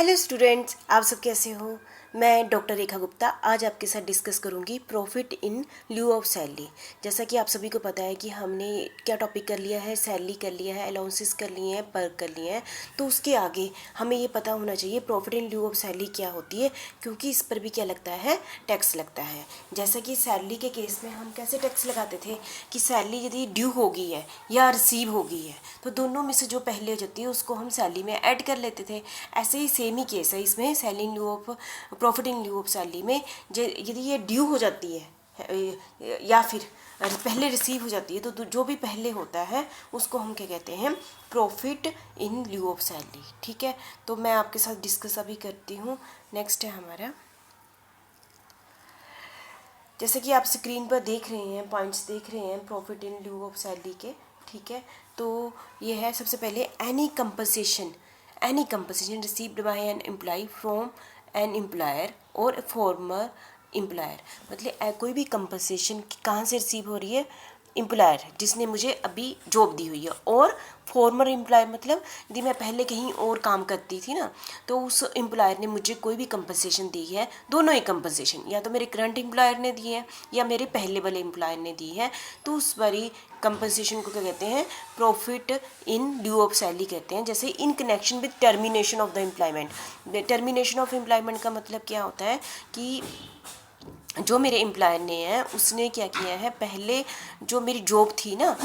Hello students, आप सब कैसे हो। मैं डॉक्टर रेखा गुप्ता आज आपके साथ डिस्कस करूंगी profit in lieu of salary. जैसा कि आप सभी को पता है कि हमने क्या टॉपिक कर लिया है, सैलरी कर लिया है, अलाउंसेस कर लिए हैं, पर्क कर लिए हैं। तो उसके आगे हमें ये पता होना चाहिए profit in lieu of salary क्या होती है, क्योंकि इस पर भी क्या लगता है, टैक्स लगता है। जैसा कि सैलरी के केस में हम कैसे टैक्स लगाते थे कि सैलरी यदि ड्यू हो गई है या रिसीव हो गई है तो दोनों में से जो पहले हो जाती है उसको हम सैलरी में ऐड कर लेते थे। ऐसे ही सेम ही केस है इसमें salary in lieu of profit in lieu of salary में। यदि ये ड्यू हो जाती है या फिर पहले रिसीव हो जाती है तो जो भी पहले होता है उसको हम क्या कहते हैं, profit in lieu of salary. ठीक है, तो मैं आपके साथ डिस्कस अभी करती हूँ। नेक्स्ट है हमारा, जैसे कि आप स्क्रीन पर देख रहे हैं, पॉइंट्स देख रहे हैं profit in lieu of salary के। ठीक है, तो ये है सबसे पहले any compensation received by an employee from an employer और फॉर्मर एम्प्लॉयर। मतलब कोई भी कंपनसेशन कहाँ से रिसीव हो रही है, एम्प्लॉयर जिसने मुझे अभी जॉब दी हुई है, और फॉर्मर एम्प्लॉयर मतलब यदि मैं पहले कहीं और काम करती थी ना तो उस एम्प्लॉयर ने मुझे कोई भी कंपनसेशन दी है। दोनों ही कंपनसेशन या तो मेरे करंट एम्प्लॉयर ने दी है या मेरे पहले वाले एम्प्लॉयर ने दी है, तो उस वाली कंपनसेशन को क्या कहते हैं, profit in due of salary कहते हैं। जैसे in connection with termination of the employment. Termination of employment का मतलब क्या होता है कि जो मेरे एम्प्लॉयर ने है उसने क्या किया है, पहले जो मेरी जॉब थी ना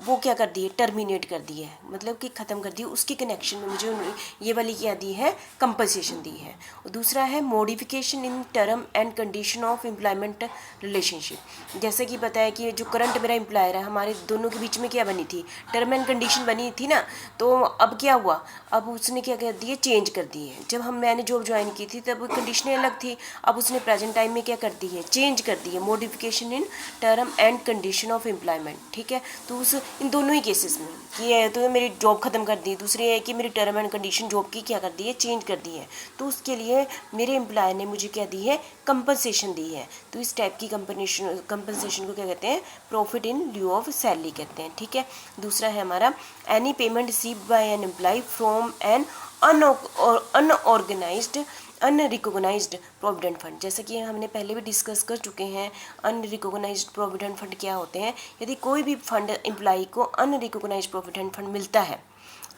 वो क्या कर दी है, टर्मिनेट कर दी है, मतलब कि ख़त्म कर दी है। उसके कनेक्शन में मुझे ये वाली क्या दी है, कंपनसेशन दी है। और दूसरा है modification in term and condition of employment relationship. जैसे कि बताया कि जो करंट मेरा एम्प्लॉयर है, हमारे दोनों के बीच में क्या बनी थी, टर्म एंड कंडीशन बनी थी ना। तो अब क्या हुआ, अब उसने क्या कर दिए, चेंज कर दिए। जब मैंने जॉब ज्वाइन की थी तब कंडीशनें अलग थी, अब उसने प्रेजेंट टाइम में क्या कर दी है, चेंज कर दी है, modification in term and condition of employment. ठीक है, तो उस इन दोनों ही केसेस में कि है तो मेरी जॉब ख़त्म कर दी, दूसरी है कि मेरी टर्म एंड कंडीशन जॉब की क्या कर दी है, चेंज कर दी है। तो उसके लिए मेरे एम्प्लॉयर ने मुझे क्या दी है, कंपनसेशन दी है। तो इस टाइप की कंपनसेशन को क्या कहते हैं, profit in lieu of salary कहते हैं। ठीक है, दूसरा है हमारा any payment received by an employee from an unorganised unrecognised provident fund. जैसे कि हमने पहले भी डिस्कस कर चुके हैं, अनरिकॉग्नाइज्ड प्रोविडेंट फंड क्या होते हैं। यदि कोई भी फंड एम्प्लॉय को अनरिकॉग्नाइज्ड प्रोविडेंट फंड मिलता है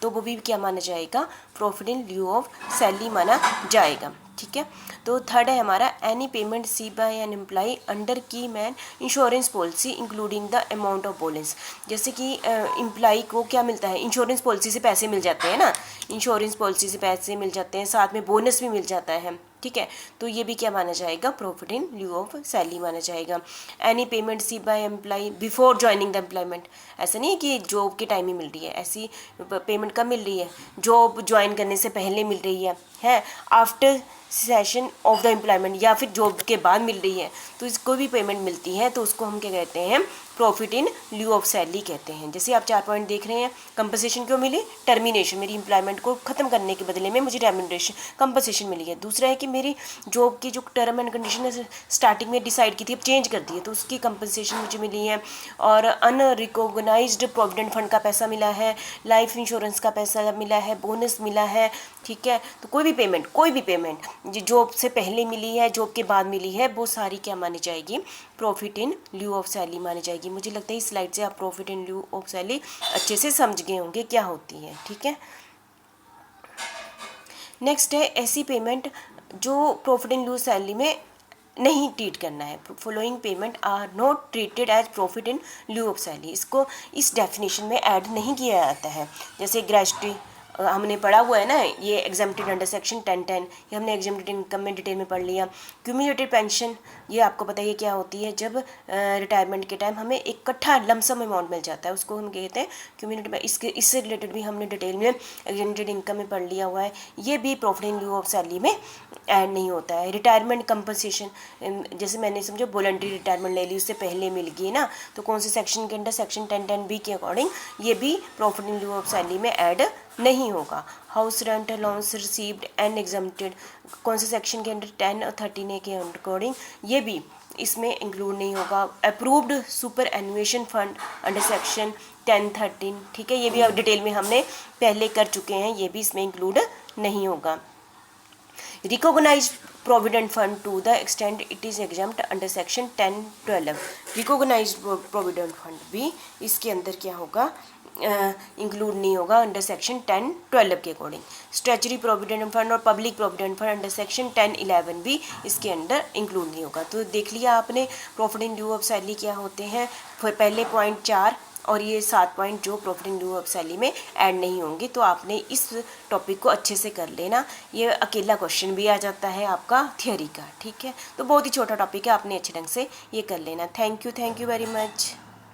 तो वो भी क्या माना जाएगा, profit in lieu of salary माना जाएगा। ठीक है, तो थर्ड है हमारा any payment receive by an employee under key man insurance policy including the amount of bonus. जैसे कि एम्प्लॉय को क्या मिलता है, इंश्योरेंस पॉलिसी से पैसे मिल जाते हैं ना, इंश्योरेंस पॉलिसी से पैसे मिल जाते हैं, साथ में बोनस भी मिल जाता है। ठीक है, तो ये भी क्या माना जाएगा, profit in lieu of salary माना जाएगा। Any payment receive by employee before joining the employment. ऐसा नहीं है कि जॉब के टाइम ही मिल रही है, ऐसी पेमेंट कब मिल रही है, जॉब ज्वाइन करने से पहले मिल रही है after session of the employment या फिर जॉब के बाद मिल रही है। तो इसको भी पेमेंट मिलती है तो उसको हम क्या कहते हैं, profit in lieu of salary कहते हैं। जैसे आप 4 पॉइंट देख रहे हैं, कंपनसेशन क्यों मिली, टर्मिनेशन, मेरी एम्प्लॉयमेंट को ख़त्म करने के बदले में मुझे रेम्यूनरेशन कंपनसेशन मिली है। दूसरा है कि मेरी जॉब की जो टर्म एंड कंडीशन स्टार्टिंग में डिसाइड की थी अब चेंज कर दी है तो उसकी कंपनसेशन मुझे मिली है। और अनरिकॉग्नाइज्ड प्रोविडेंट फंड का पैसा मिला है, लाइफ इंश्योरेंस का पैसा मिला है, बोनस मिला है। ठीक है, तो कोई भी पेमेंट जो जॉब से पहले मिली है, जॉब के बाद मिली है, वो सारी क्या मानी जाएगी, profit in lieu of salary मानी जाएगी। मुझे लगता है इस स्लाइड से आप profit in lieu of salary अच्छे से समझ गए होंगे क्या होती है। ठीक है, नेक्स्ट है ऐसी पेमेंट जो प्रॉफिट इन ल्यू सैलरी में नहीं ट्रीट करना है। Following payment are not treated as profit in lieu of salary. इसको इस डेफिनेशन में ऐड नहीं किया जाता है। जैसे ग्रेजुएटी हमने पढ़ा हुआ है ना, ये एग्जाम्प्टेड अंडर सेक्शन 1010, ये हमने एग्जाम्प्टेड इनकम में डिटेल में पढ़ लिया। क्यूमुलेटिव पेंशन, ये आपको पता है क्या होती है, जब रिटायरमेंट के टाइम हमें एक इकट्ठा लमसम अमाउंट मिल जाता है उसको हम कहते हैं क्यूमुलेटिव। इससे रिलेटेड भी हमने डिटेल में एग्जाम्प्टेड इनकम में पढ़ लिया हुआ है। ये भी profit in lieu of salary में ऐड नहीं होता है। रिटायरमेंट कंपनसेशन, जैसे मैंने समझो वॉलंटरी रिटायरमेंट ले ली, उससे पहले मिल गई ना, तो कौन से सेक्शन के अंडर, सेक्शन 1010B के अकॉर्डिंग ये भी profit in lieu of salary में ऐड नहीं होगा। House rent allowance received and exempted, कौन से सेक्शन के अंडर, 10 और 13A के अकॉर्डिंग ये भी इसमें इंक्लूड नहीं होगा। Approved superannuation fund under section 1013, ठीक है, ये भी अब डिटेल में हमने पहले कर चुके हैं, ये भी इसमें इंक्लूड नहीं होगा। Recognise provident fund to the extent it is exempt under section 10-12। Recognise provident fund भी इसके अंदर क्या होगा, इंक्लूड नहीं होगा अंडर सेक्शन 10-12 के अकॉर्डिंग। स्टैचुरी प्रोविडेंट फंड और public provident fund under section 10-11 भी इसके अंदर इंक्लूड नहीं होगा। तो देख लिया आपने profit in lieu of salary क्या होते हैं। फिर पहले पॉइंट 4 और ये 7 पॉइंट जो profit in lieu of salary में ऐड नहीं होंगे, तो आपने इस टॉपिक को अच्छे से कर लेना। ये अकेला क्वेश्चन भी आ जाता है आपका थियोरी का, ठीक है। तो बहुत ही छोटा टॉपिक है, आपने अच्छे ढंग से ये कर लेना। Thank you very much.